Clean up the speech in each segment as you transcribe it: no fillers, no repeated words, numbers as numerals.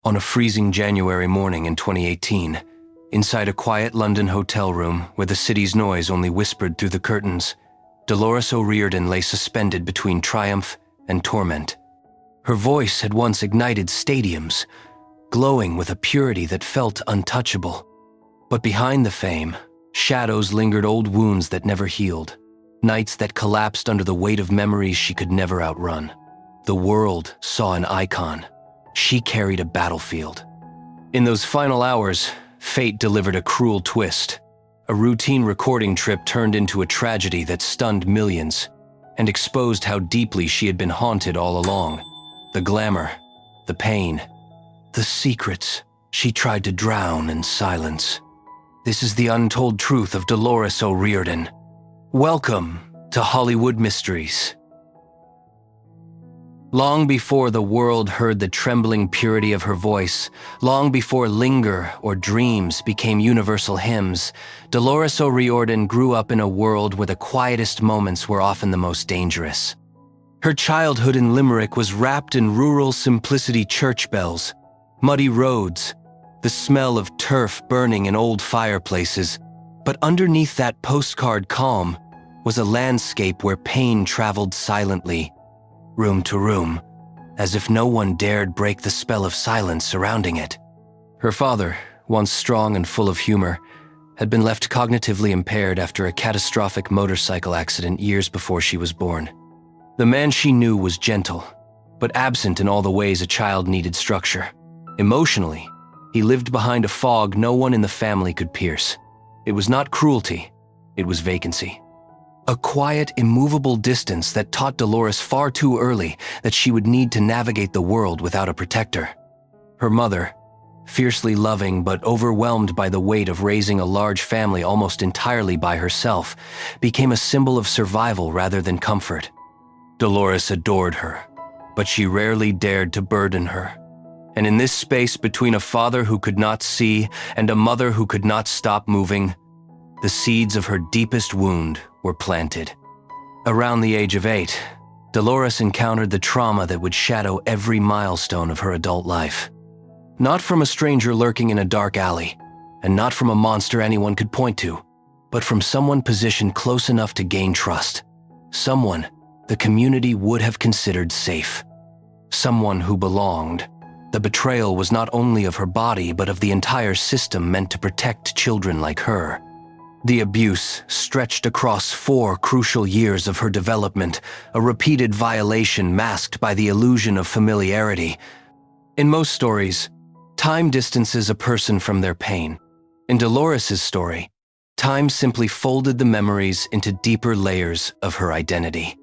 On a freezing January morning in 2018, inside a quiet London hotel room where the city's noise only whispered through the curtains, Dolores O'Riordan lay suspended between triumph and torment. Her voice had once ignited stadiums, glowing with a purity that felt untouchable. But behind the fame, shadows lingered, old wounds that never healed, nights that collapsed under the weight of memories she could never outrun. The world saw an icon. She carried a battlefield. In those final hours, fate delivered a cruel twist. A routine recording trip turned into a tragedy that stunned millions and exposed how deeply she had been haunted all along. The glamour, the pain, the secrets she tried to drown in silence. This is the untold truth of Dolores O'Riordan. Welcome to Hollywood Mysteries. Long before the world heard the trembling purity of her voice, long before Linger or Dreams became universal hymns, Dolores O'Riordan grew up in a world where the quietest moments were often the most dangerous. Her childhood in Limerick was wrapped in rural simplicity, church bells, muddy roads, the smell of turf burning in old fireplaces. But underneath that postcard calm was a landscape where pain traveled silently, room to room, as if no one dared break the spell of silence surrounding it. Her father, once strong and full of humor, had been left cognitively impaired after a catastrophic motorcycle accident years before she was born. The man she knew was gentle, but absent in all the ways a child needed structure. Emotionally, he lived behind a fog no one in the family could pierce. It was not cruelty, it was vacancy. A quiet, immovable distance that taught Dolores far too early that she would need to navigate the world without a protector. Her mother, fiercely loving but overwhelmed by the weight of raising a large family almost entirely by herself, became a symbol of survival rather than comfort. Dolores adored her, but she rarely dared to burden her. And in this space between a father who could not see and a mother who could not stop moving, the seeds of her deepest wound were planted. Around the age of 8, Dolores encountered the trauma that would shadow every milestone of her adult life. Not from a stranger lurking in a dark alley, and not from a monster anyone could point to, but from someone positioned close enough to gain trust. Someone the community would have considered safe. Someone who belonged. The betrayal was not only of her body, but of the entire system meant to protect children like her. The abuse stretched across 4 crucial years of her development, a repeated violation masked by the illusion of familiarity. In most stories, time distances a person from their pain. In Dolores's story, time simply folded the memories into deeper layers of her identity.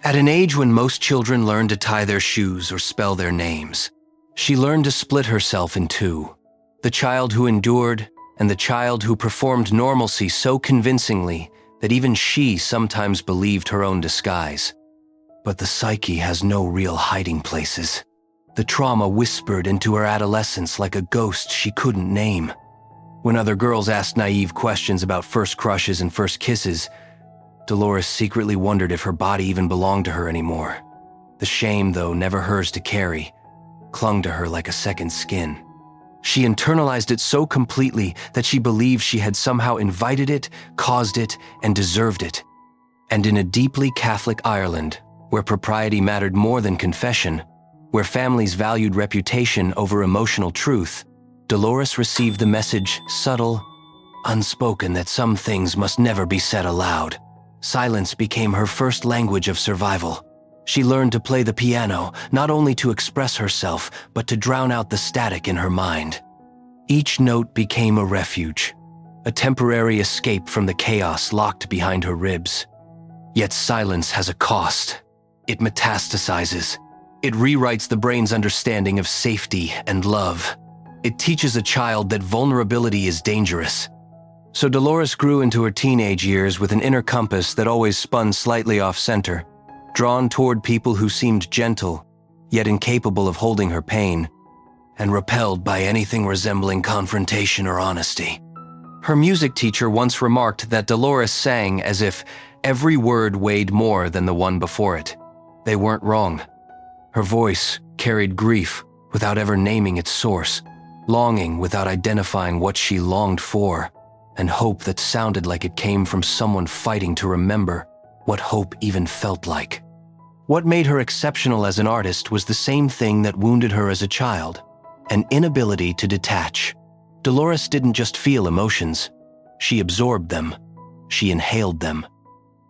At an age when most children learn to tie their shoes or spell their names, she learned to split herself in two: the child who endured and the child who performed normalcy so convincingly that even she sometimes believed her own disguise. But the psyche has no real hiding places. The trauma whispered into her adolescence like a ghost she couldn't name. When other girls asked naive questions about first crushes and first kisses, Dolores secretly wondered if her body even belonged to her anymore. The shame, though never hers to carry, clung to her like a second skin. She internalized it so completely that she believed she had somehow invited it, caused it, and deserved it. And in a deeply Catholic Ireland, where propriety mattered more than confession, where families valued reputation over emotional truth, Dolores received the message, subtle, unspoken, that some things must never be said aloud. Silence became her first language of survival. She learned to play the piano, not only to express herself, but to drown out the static in her mind. Each note became a refuge, a temporary escape from the chaos locked behind her ribs. Yet silence has a cost. It metastasizes. It rewrites the brain's understanding of safety and love. It teaches a child that vulnerability is dangerous. So Dolores grew into her teenage years with an inner compass that always spun slightly off-center, drawn toward people who seemed gentle, yet incapable of holding her pain, and repelled by anything resembling confrontation or honesty. Her music teacher once remarked that Dolores sang as if every word weighed more than the one before it. They weren't wrong. Her voice carried grief, without ever naming its source, longing without identifying what she longed for, and hope that sounded like it came from someone fighting to remember what hope even felt like. What made her exceptional as an artist was the same thing that wounded her as a child: an inability to detach. Dolores didn't just feel emotions, she absorbed them, she inhaled them.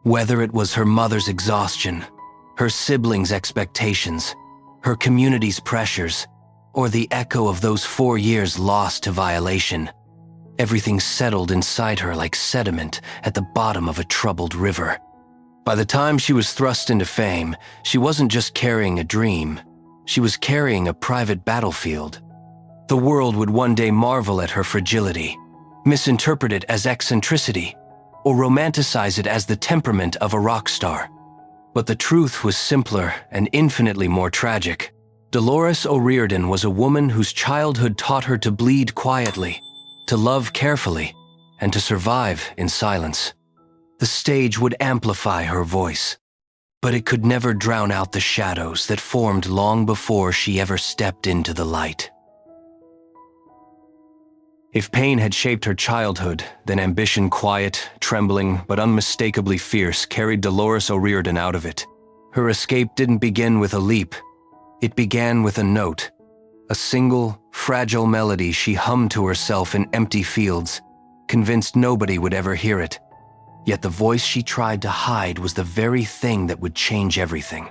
Whether it was her mother's exhaustion, her siblings' expectations, her community's pressures, or the echo of those 4 years lost to violation, everything settled inside her like sediment at the bottom of a troubled river. By the time she was thrust into fame, she wasn't just carrying a dream, she was carrying a private battlefield. The world would one day marvel at her fragility, misinterpret it as eccentricity, or romanticize it as the temperament of a rock star. But the truth was simpler and infinitely more tragic. Dolores O'Riordan was a woman whose childhood taught her to bleed quietly, to love carefully, and to survive in silence. The stage would amplify her voice, but it could never drown out the shadows that formed long before she ever stepped into the light. If pain had shaped her childhood, then ambition, quiet, trembling, but unmistakably fierce, carried Dolores O'Riordan out of it. Her escape didn't begin with a leap. It began with a note, a single, fragile melody she hummed to herself in empty fields, convinced nobody would ever hear it. Yet the voice she tried to hide was the very thing that would change everything.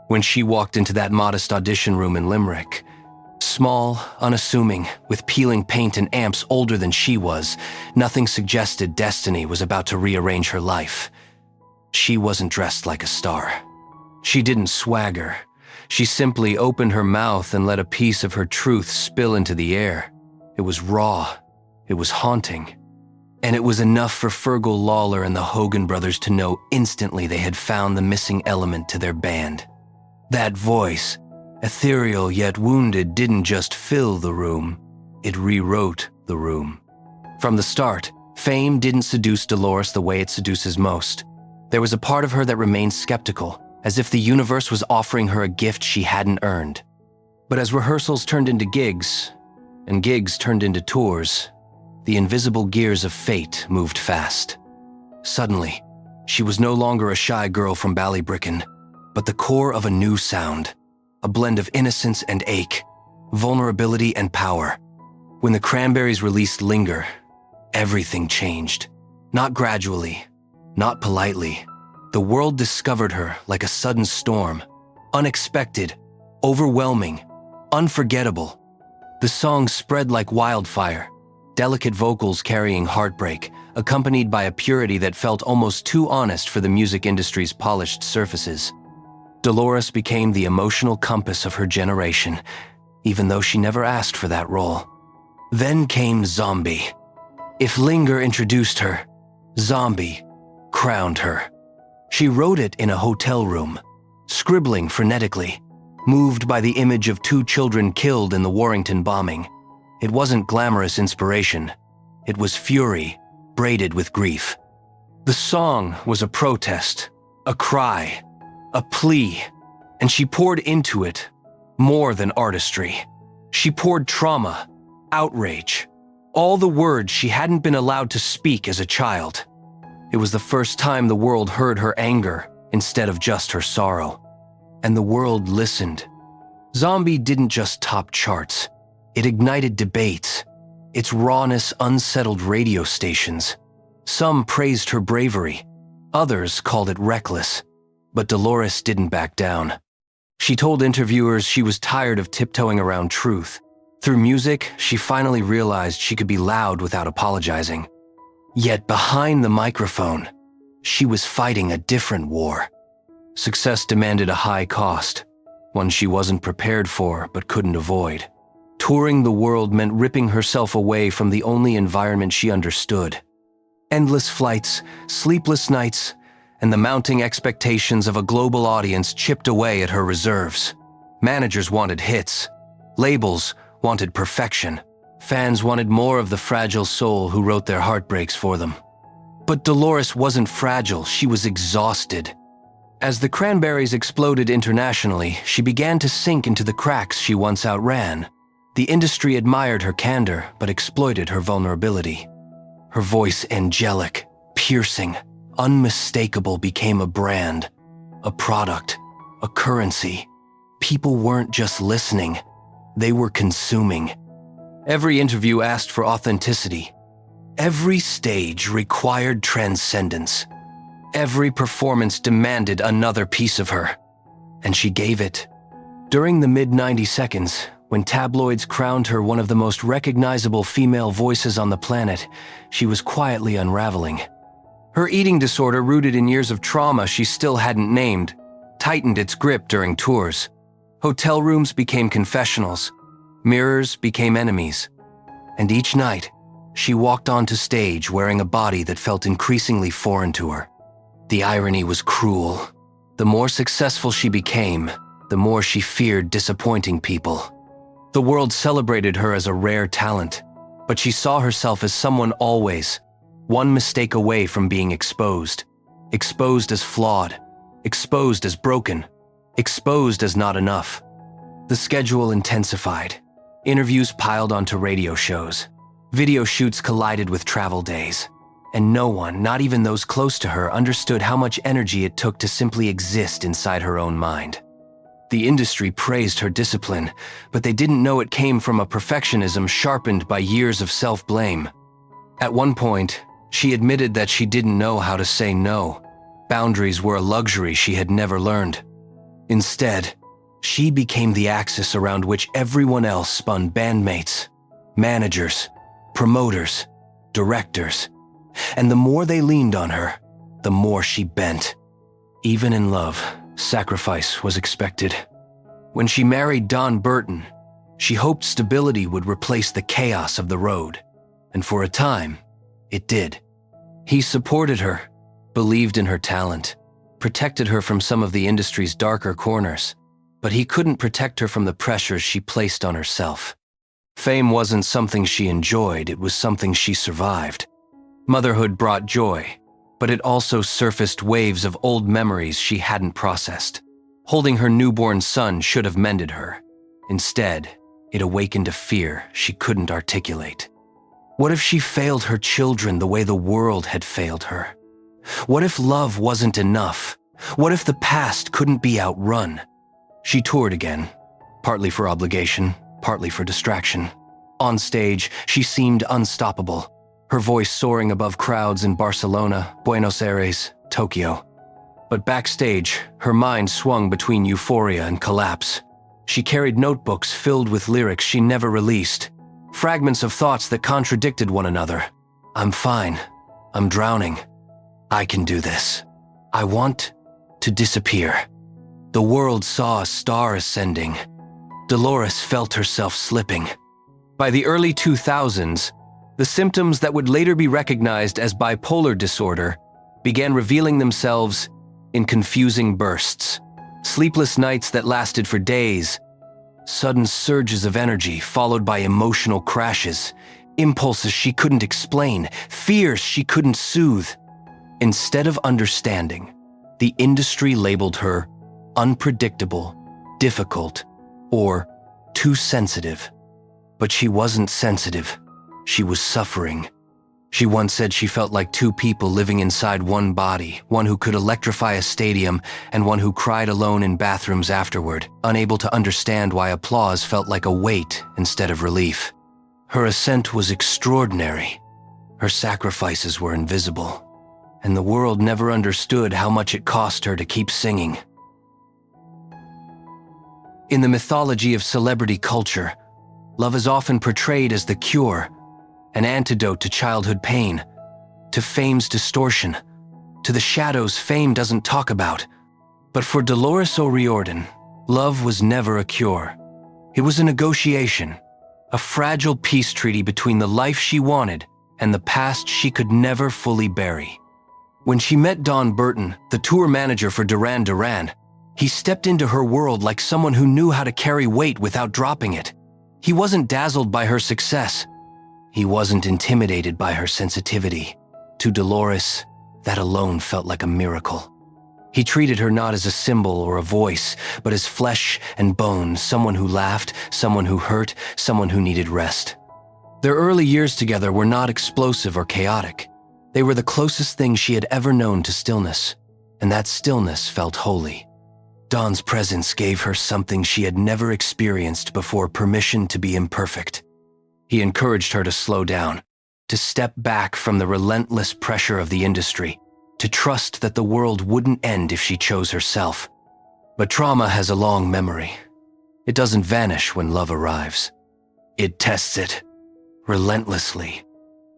When she walked into that modest audition room in Limerick, small, unassuming, with peeling paint and amps older than she was, nothing suggested destiny was about to rearrange her life. She wasn't dressed like a star. She didn't swagger. She simply opened her mouth and let a piece of her truth spill into the air. It was raw. It was haunting. And it was enough for Fergal Lawler and the Hogan brothers to know instantly they had found the missing element to their band. That voice, ethereal yet wounded, didn't just fill the room, it rewrote the room. From the start, fame didn't seduce Dolores the way it seduces most. There was a part of her that remained skeptical, as if the universe was offering her a gift she hadn't earned. But as rehearsals turned into gigs, and gigs turned into tours, the invisible gears of fate moved fast. Suddenly, she was no longer a shy girl from Ballybricken, but the core of a new sound, a blend of innocence and ache, vulnerability and power. When the Cranberries released Linger, everything changed. Not gradually, not politely. The world discovered her like a sudden storm, unexpected, overwhelming, unforgettable. The song spread like wildfire, delicate vocals carrying heartbreak, accompanied by a purity that felt almost too honest for the music industry's polished surfaces. Dolores became the emotional compass of her generation, even though she never asked for that role. Then came Zombie. If Linger introduced her, Zombie crowned her. She wrote it in a hotel room, scribbling frenetically, moved by the image of 2 children killed in the Warrington bombing. It wasn't glamorous inspiration. It was fury, braided with grief. The song was a protest, a cry, a plea, and she poured into it more than artistry. She poured trauma, outrage, all the words she hadn't been allowed to speak as a child. It was the first time the world heard her anger instead of just her sorrow. And the world listened. Zombie didn't just top charts. It ignited debates. Its rawness unsettled radio stations. Some praised her bravery. Others called it reckless. But Dolores didn't back down. She told interviewers she was tired of tiptoeing around truth. Through music, she finally realized she could be loud without apologizing. Yet behind the microphone, she was fighting a different war. Success demanded a high cost, one she wasn't prepared for but couldn't avoid. Touring the world meant ripping herself away from the only environment she understood. Endless flights, sleepless nights, and the mounting expectations of a global audience chipped away at her reserves. Managers wanted hits. Labels wanted perfection. Fans wanted more of the fragile soul who wrote their heartbreaks for them. But Dolores wasn't fragile, she was exhausted. As the Cranberries exploded internationally, she began to sink into the cracks she once outran. The industry admired her candor, but exploited her vulnerability. Her voice, angelic, piercing, unmistakable, became a brand, a product, a currency. People weren't just listening, they were consuming. Every interview asked for authenticity. Every stage required transcendence. Every performance demanded another piece of her. And she gave it. During the mid-90 seconds, when tabloids crowned her one of the most recognizable female voices on the planet, she was quietly unraveling. Her eating disorder, rooted in years of trauma she still hadn't named, tightened its grip during tours. Hotel rooms became confessionals. Mirrors became enemies. And each night, she walked onto stage wearing a body that felt increasingly foreign to her. The irony was cruel. The more successful she became, the more she feared disappointing people. The world celebrated her as a rare talent, but she saw herself as someone always, one mistake away from being exposed. Exposed as flawed, exposed as broken, exposed as not enough. The schedule intensified. Interviews piled onto radio shows. Video shoots collided with travel days. And no one, not even those close to her, understood how much energy it took to simply exist inside her own mind. The industry praised her discipline, but they didn't know it came from a perfectionism sharpened by years of self-blame. At one point, she admitted that she didn't know how to say no. Boundaries were a luxury she had never learned. Instead, she became the axis around which everyone else spun: bandmates, managers, promoters, directors. And the more they leaned on her, the more she bent. Even in love, sacrifice was expected. When she married Don Burton, she hoped stability would replace the chaos of the road. And for a time, it did. He supported her, believed in her talent, protected her from some of the industry's darker corners. But he couldn't protect her from the pressures she placed on herself. Fame wasn't something she enjoyed, it was something she survived. Motherhood brought joy, but it also surfaced waves of old memories she hadn't processed. Holding her newborn son should have mended her. Instead, it awakened a fear she couldn't articulate. What if she failed her children the way the world had failed her? What if love wasn't enough? What if the past couldn't be outrun? She toured again, partly for obligation, partly for distraction. On stage, she seemed unstoppable, her voice soaring above crowds in Barcelona, Buenos Aires, Tokyo. But backstage, her mind swung between euphoria and collapse. She carried notebooks filled with lyrics she never released, fragments of thoughts that contradicted one another. I'm fine. I'm drowning. I can do this. I want to disappear. The world saw a star ascending. Dolores felt herself slipping. By the early 2000s, the symptoms that would later be recognized as bipolar disorder began revealing themselves in confusing bursts. Sleepless nights that lasted for days, sudden surges of energy followed by emotional crashes, impulses she couldn't explain, fears she couldn't soothe. Instead of understanding, the industry labeled her unpredictable, difficult, or too sensitive. But she wasn't sensitive. She was suffering. She once said she felt like two people living inside one body, one who could electrify a stadium and one who cried alone in bathrooms afterward, unable to understand why applause felt like a weight instead of relief. Her ascent was extraordinary. Her sacrifices were invisible, and the world never understood how much it cost her to keep singing. In the mythology of celebrity culture, love is often portrayed as the cure, an antidote to childhood pain, to fame's distortion, to the shadows fame doesn't talk about. But for Dolores O'Riordan, love was never a cure. It was a negotiation, a fragile peace treaty between the life she wanted and the past she could never fully bury. When she met Don Burton, the tour manager for Duran Duran, he stepped into her world like someone who knew how to carry weight without dropping it. He wasn't dazzled by her success. He wasn't intimidated by her sensitivity. To Dolores, that alone felt like a miracle. He treated her not as a symbol or a voice, but as flesh and bone, someone who laughed, someone who hurt, someone who needed rest. Their early years together were not explosive or chaotic. They were the closest thing she had ever known to stillness, and that stillness felt holy. Dawn's presence gave her something she had never experienced before: permission to be imperfect. He encouraged her to slow down, to step back from the relentless pressure of the industry, to trust that the world wouldn't end if she chose herself. But trauma has a long memory. It doesn't vanish when love arrives. It tests it, relentlessly.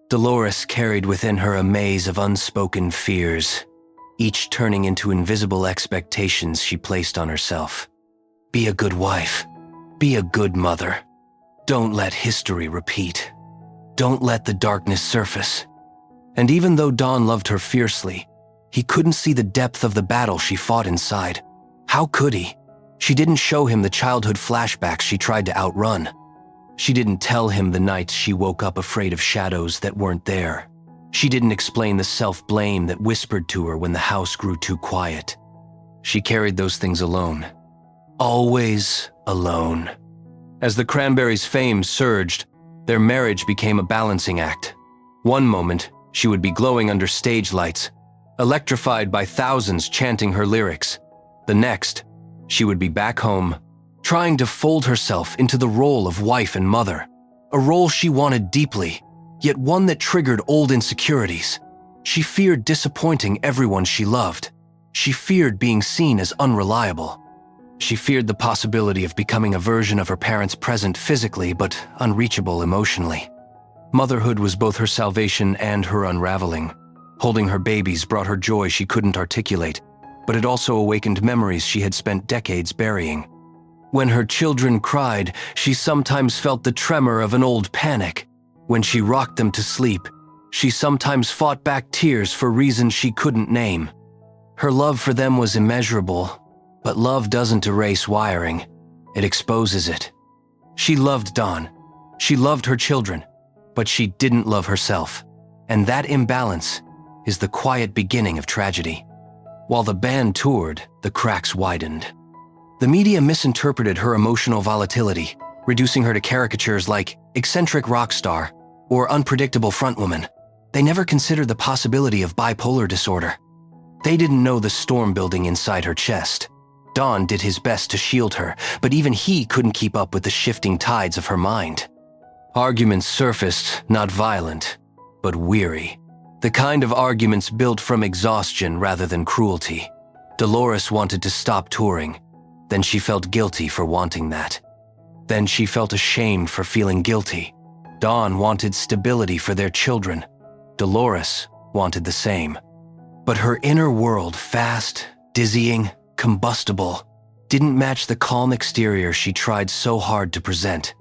Dolores carried within her a maze of unspoken fears, each turning into invisible expectations she placed on herself. Be a good wife. Be a good mother. Don't let history repeat. Don't let the darkness surface. And even though Dawn loved her fiercely, he couldn't see the depth of the battle she fought inside. How could he? She didn't show him the childhood flashbacks she tried to outrun. She didn't tell him the nights she woke up afraid of shadows that weren't there. She didn't explain the self-blame that whispered to her when the house grew too quiet. She carried those things alone. Always alone. As the Cranberries' fame surged, their marriage became a balancing act. One moment, she would be glowing under stage lights, electrified by thousands chanting her lyrics. The next, she would be back home, trying to fold herself into the role of wife and mother, a role she wanted deeply, yet one that triggered old insecurities. She feared disappointing everyone she loved. She feared being seen as unreliable. She feared the possibility of becoming a version of her parents present physically but unreachable emotionally. Motherhood was both her salvation and her unraveling. Holding her babies brought her joy she couldn't articulate, but it also awakened memories she had spent decades burying. When her children cried, she sometimes felt the tremor of an old panic. When she rocked them to sleep, she sometimes fought back tears for reasons she couldn't name. Her love for them was immeasurable, but love doesn't erase wiring. It exposes it. She loved Dawn. She loved her children, but she didn't love herself. And that imbalance is the quiet beginning of tragedy. While the band toured, the cracks widened. The media misinterpreted her emotional volatility, reducing her to caricatures like eccentric rock star or unpredictable frontwoman. They never considered the possibility of bipolar disorder. They didn't know the storm building inside her chest. Dawn did his best to shield her, but even he couldn't keep up with the shifting tides of her mind. Arguments surfaced, not violent, but weary. The kind of arguments built from exhaustion rather than cruelty. Dolores wanted to stop touring. Then she felt guilty for wanting that. Then she felt ashamed for feeling guilty. Dawn wanted stability for their children. Dolores wanted the same. But her inner world, fast, dizzying, combustible, didn't match the calm exterior she tried so hard to present.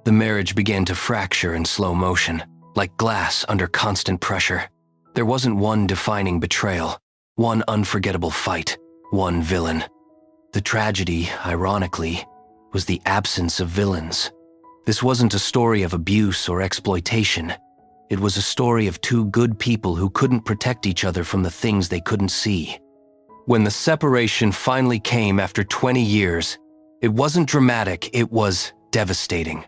The marriage began to fracture in slow motion, like glass under constant pressure. There wasn't one defining betrayal, one unforgettable fight, one villain. The tragedy, ironically, was the absence of villains. This wasn't a story of abuse or exploitation. It was a story of two good people who couldn't protect each other from the things they couldn't see. When the separation finally came after 20 years, it wasn't dramatic, it was devastating.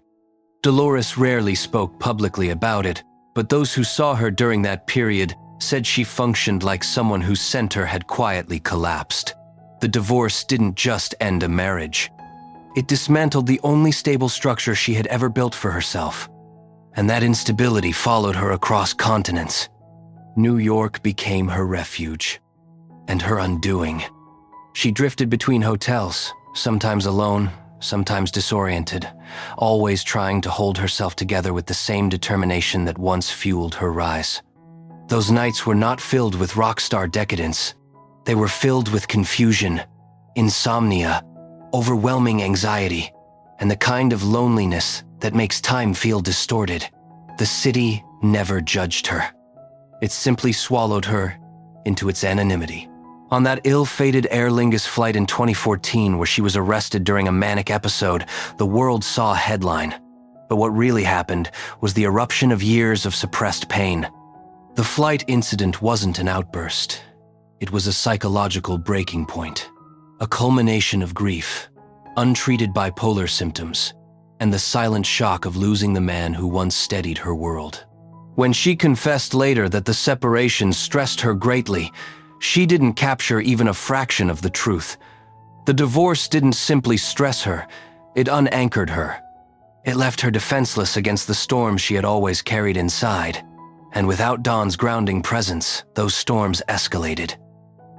Dolores rarely spoke publicly about it, but those who saw her during that period said she functioned like someone whose center had quietly collapsed. The divorce didn't just end a marriage. It dismantled the only stable structure she had ever built for herself. And that instability followed her across continents. New York became her refuge, and her undoing. She drifted between hotels, sometimes alone, sometimes disoriented, always trying to hold herself together with the same determination that once fueled her rise. Those nights were not filled with rock star decadence. They were filled with confusion, insomnia, overwhelming anxiety, and the kind of loneliness that makes time feel distorted. The city never judged her. It simply swallowed her into its anonymity. On that ill-fated Aer Lingus flight in 2014 where she was arrested during a manic episode, the world saw a headline. But what really happened was the eruption of years of suppressed pain. The flight incident wasn't an outburst. It was a psychological breaking point, a culmination of grief, untreated bipolar symptoms, and the silent shock of losing the man who once steadied her world. When she confessed later that the separation stressed her greatly, she didn't capture even a fraction of the truth. The divorce didn't simply stress her, it unanchored her. It left her defenseless against the storms she had always carried inside. And without Don's grounding presence, those storms escalated.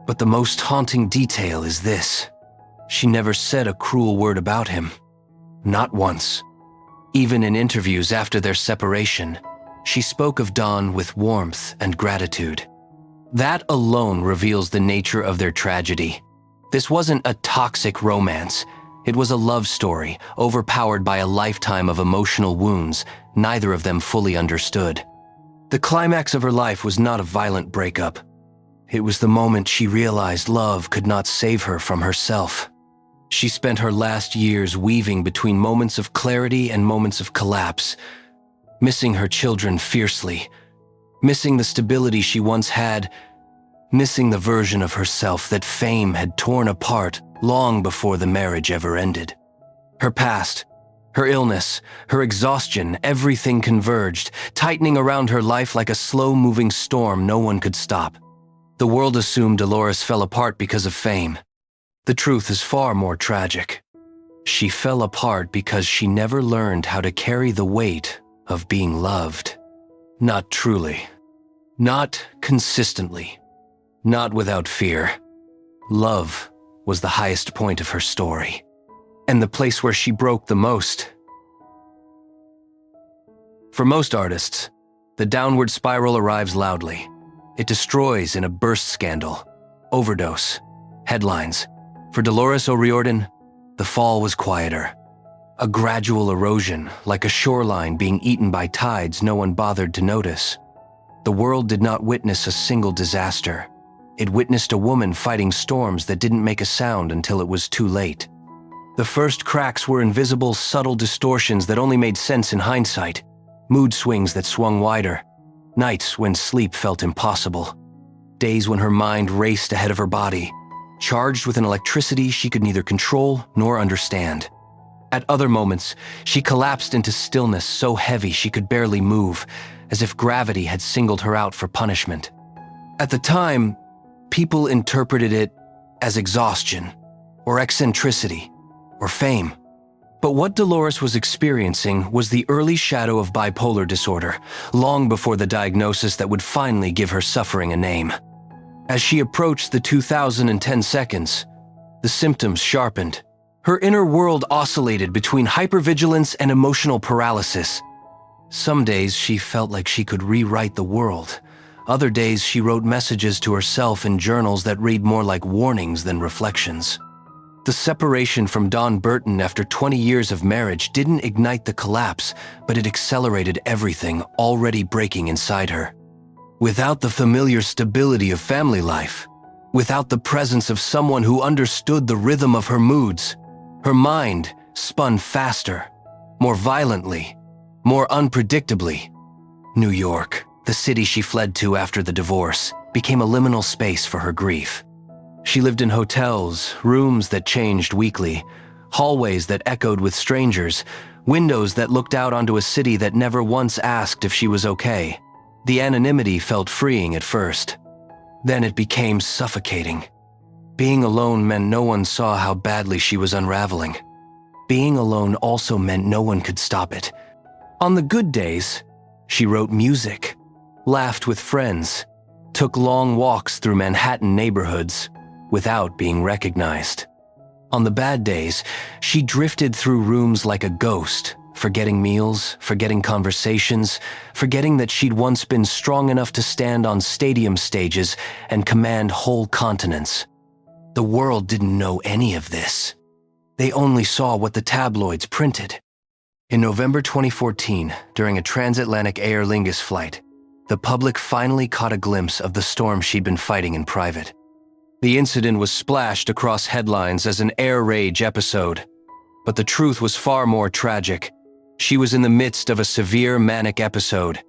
But the most haunting detail is this: she never said a cruel word about him. Not once. Even in interviews after their separation, she spoke of Don with warmth and gratitude. That alone reveals the nature of their tragedy. This wasn't a toxic romance. It was a love story, overpowered by a lifetime of emotional wounds neither of them fully understood. The climax of her life was not a violent breakup. It was the moment she realized love could not save her from herself. She spent her last years weaving between moments of clarity and moments of collapse, missing her children fiercely, missing the stability she once had, missing the version of herself that fame had torn apart long before the marriage ever ended. Her past, her illness, her exhaustion, everything converged, tightening around her life like a slow-moving storm no one could stop. The world assumed Dolores fell apart because of fame. The truth is far more tragic. She fell apart because she never learned how to carry the weight of being loved. Not truly. Not consistently. Not without fear. Love was the highest point of her story, and the place where she broke the most. For most artists, the downward spiral arrives loudly. It destroys in a burst scandal, overdose, headlines. For Dolores O'Riordan, the fall was quieter. A gradual erosion, like a shoreline being eaten by tides no one bothered to notice. The world did not witness a single disaster. It witnessed a woman fighting storms that didn't make a sound until it was too late. The first cracks were invisible, subtle distortions that only made sense in hindsight. Mood swings that swung wider. Nights when sleep felt impossible. Days when her mind raced ahead of her body, charged with an electricity she could neither control nor understand. At other moments, she collapsed into stillness so heavy she could barely move, as if gravity had singled her out for punishment. At the time, people interpreted it as exhaustion, or eccentricity, or fame. But what Dolores was experiencing was the early shadow of bipolar disorder, long before the diagnosis that would finally give her suffering a name. As she approached the 2010 seconds, the symptoms sharpened. Her inner world oscillated between hypervigilance and emotional paralysis. Some days she felt like she could rewrite the world. Other days she wrote messages to herself in journals that read more like warnings than reflections. The separation from Don Burton after 20 years of marriage didn't ignite the collapse, but it accelerated everything already breaking inside her. Without the familiar stability of family life, without the presence of someone who understood the rhythm of her moods, her mind spun faster, more violently, more unpredictably. New York, the city she fled to after the divorce, became a liminal space for her grief. She lived in hotels, rooms that changed weekly, hallways that echoed with strangers, windows that looked out onto a city that never once asked if she was okay. The anonymity felt freeing at first. Then it became suffocating. Being alone meant no one saw how badly she was unraveling. Being alone also meant no one could stop it. On the good days, she wrote music, laughed with friends, took long walks through Manhattan neighborhoods without being recognized. On the bad days, she drifted through rooms like a ghost, forgetting meals, forgetting conversations, forgetting that she'd once been strong enough to stand on stadium stages and command whole continents. The world didn't know any of this. They only saw what the tabloids printed. In November 2014, during a transatlantic Aer Lingus flight, the public finally caught a glimpse of the storm she'd been fighting in private. The incident was splashed across headlines as an air rage episode, but the truth was far more tragic. She was in the midst of a severe manic episode.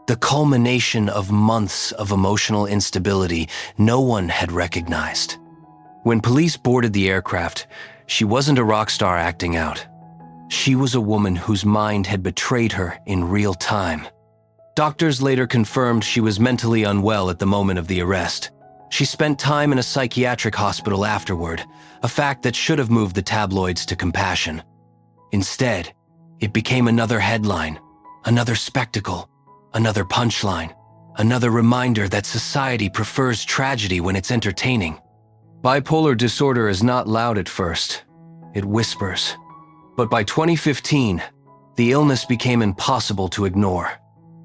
the culmination of months of emotional instability no one had recognized. When police boarded the aircraft, she wasn't a rock star acting out. She was a woman whose mind had betrayed her in real time. Doctors later confirmed she was mentally unwell at the moment of the arrest. She spent time in a psychiatric hospital afterward, a fact that should have moved the tabloids to compassion. Instead, it became another headline, another spectacle, another punchline, another reminder that society prefers tragedy when it's entertaining. Bipolar disorder is not loud at first. It whispers. But by 2015, the illness became impossible to ignore.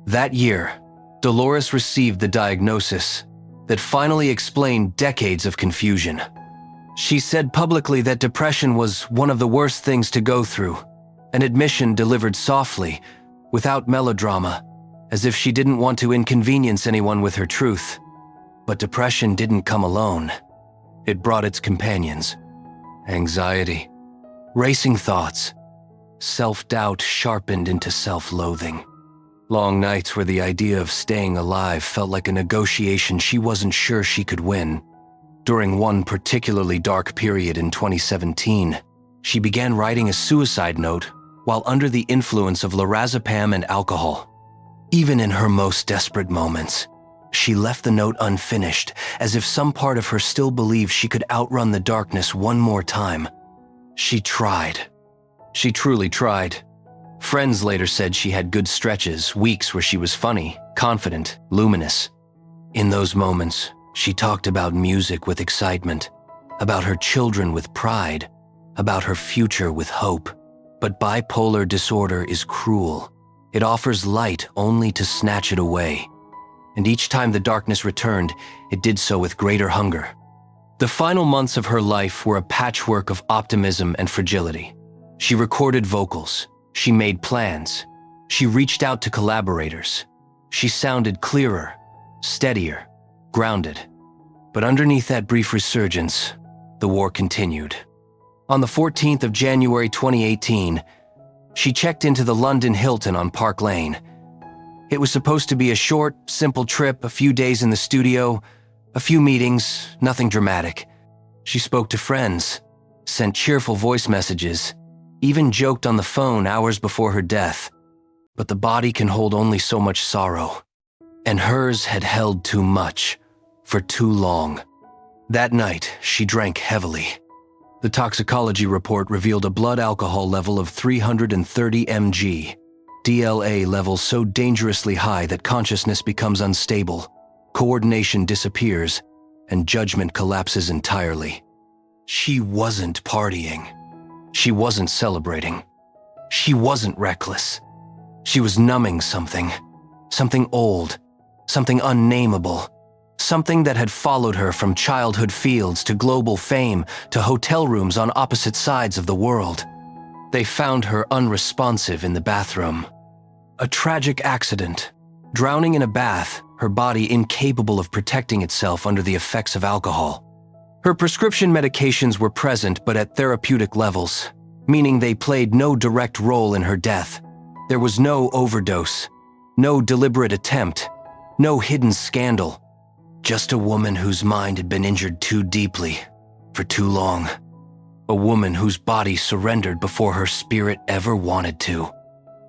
That year, Dolores received the diagnosis that finally explained decades of confusion. She said publicly that depression was one of the worst things to go through, an admission delivered softly, without melodrama, as if she didn't want to inconvenience anyone with her truth. But depression didn't come alone. It brought its companions: anxiety, racing thoughts, self-doubt sharpened into self-loathing. Long nights where the idea of staying alive felt like a negotiation she wasn't sure she could win. During one particularly dark period in 2017, she began writing a suicide note while under the influence of lorazepam and alcohol. Even in her most desperate moments, she left the note unfinished, as if some part of her still believed she could outrun the darkness one more time. She tried. She truly tried. Friends later said she had good stretches, weeks where she was funny, confident, luminous. In those moments, she talked about music with excitement, about her children with pride, about her future with hope. But bipolar disorder is cruel. It offers light only to snatch it away. And each time the darkness returned, it did so with greater hunger. The final months of her life were a patchwork of optimism and fragility. She recorded vocals. She made plans. She reached out to collaborators. She sounded clearer, steadier, grounded. But underneath that brief resurgence, the war continued. On the 14th of January 2018, she checked into the London Hilton on Park Lane. It was supposed to be a short, simple trip, a few days in the studio, a few meetings, nothing dramatic. She spoke to friends, sent cheerful voice messages, even joked on the phone hours before her death. But the body can hold only so much sorrow, and hers had held too much, for too long. That night, she drank heavily. The toxicology report revealed a blood alcohol level of 330 mg, DLA levels so dangerously high that consciousness becomes unstable, coordination disappears, and judgment collapses entirely. She wasn't partying. She wasn't celebrating. She wasn't reckless. She was numbing something old, something unnameable, something that had followed her from childhood fields to global fame to hotel rooms on opposite sides of the world. They found her unresponsive in the bathroom. A tragic accident, drowning in a bath, her body incapable of protecting itself under the effects of alcohol. Her prescription medications were present but at therapeutic levels, meaning they played no direct role in her death. There was no overdose, no deliberate attempt, no hidden scandal. Just a woman whose mind had been injured too deeply, for too long. A woman whose body surrendered before her spirit ever wanted to.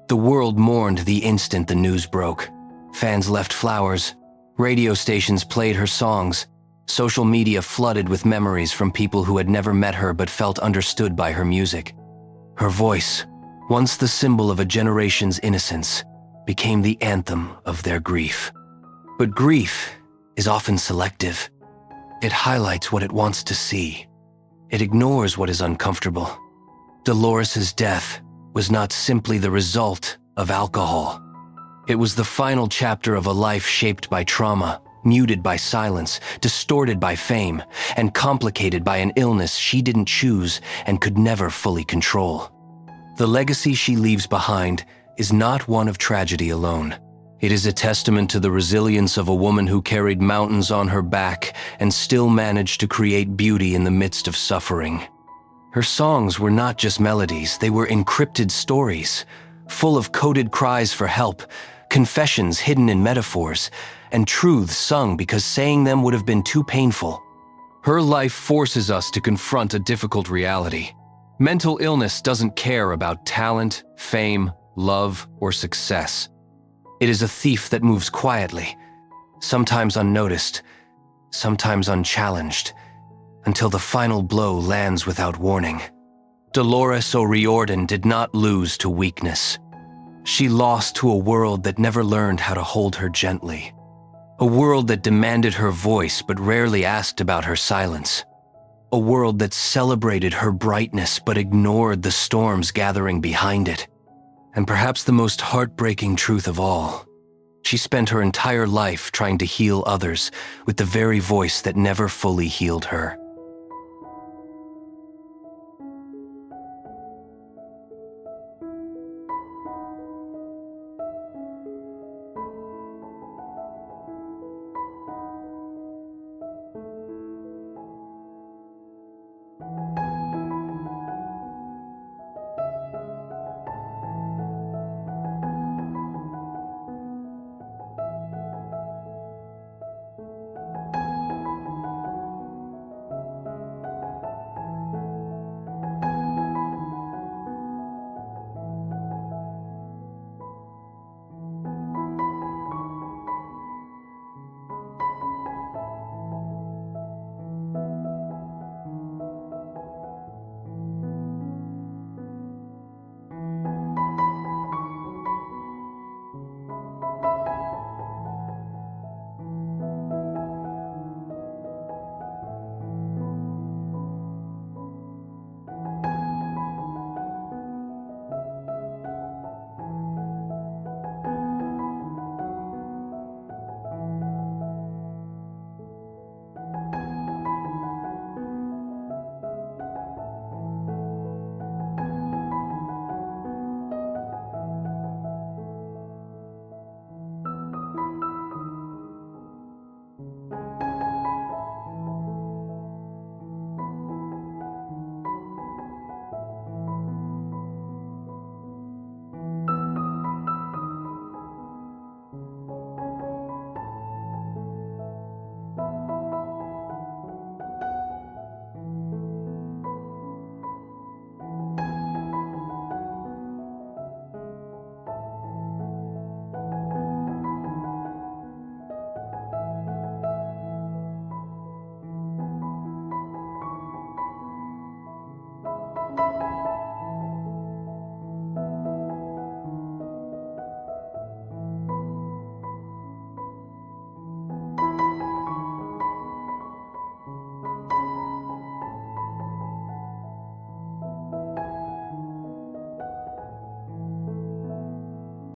The world mourned the instant the news broke. Fans left flowers, radio stations played her songs, social media flooded with memories from people who had never met her but felt understood by her music. Her voice, once the symbol of a generation's innocence, became the anthem of their grief. But grief is often selective. It highlights what it wants to see. It ignores what is uncomfortable. Dolores's death was not simply the result of alcohol. It was the final chapter of a life shaped by trauma, muted by silence, distorted by fame, and complicated by an illness she didn't choose and could never fully control. The legacy she leaves behind is not one of tragedy alone. It is a testament to the resilience of a woman who carried mountains on her back and still managed to create beauty in the midst of suffering. Her songs were not just melodies, they were encrypted stories, full of coded cries for help, confessions hidden in metaphors, and truths sung because saying them would have been too painful. Her life forces us to confront a difficult reality. Mental illness doesn't care about talent, fame, love, or success. It is a thief that moves quietly, sometimes unnoticed, sometimes unchallenged, until the final blow lands without warning. Dolores O'Riordan did not lose to weakness. She lost to a world that never learned how to hold her gently. A world that demanded her voice but rarely asked about her silence. A world that celebrated her brightness but ignored the storms gathering behind it. And perhaps the most heartbreaking truth of all, she spent her entire life trying to heal others with the very voice that never fully healed her.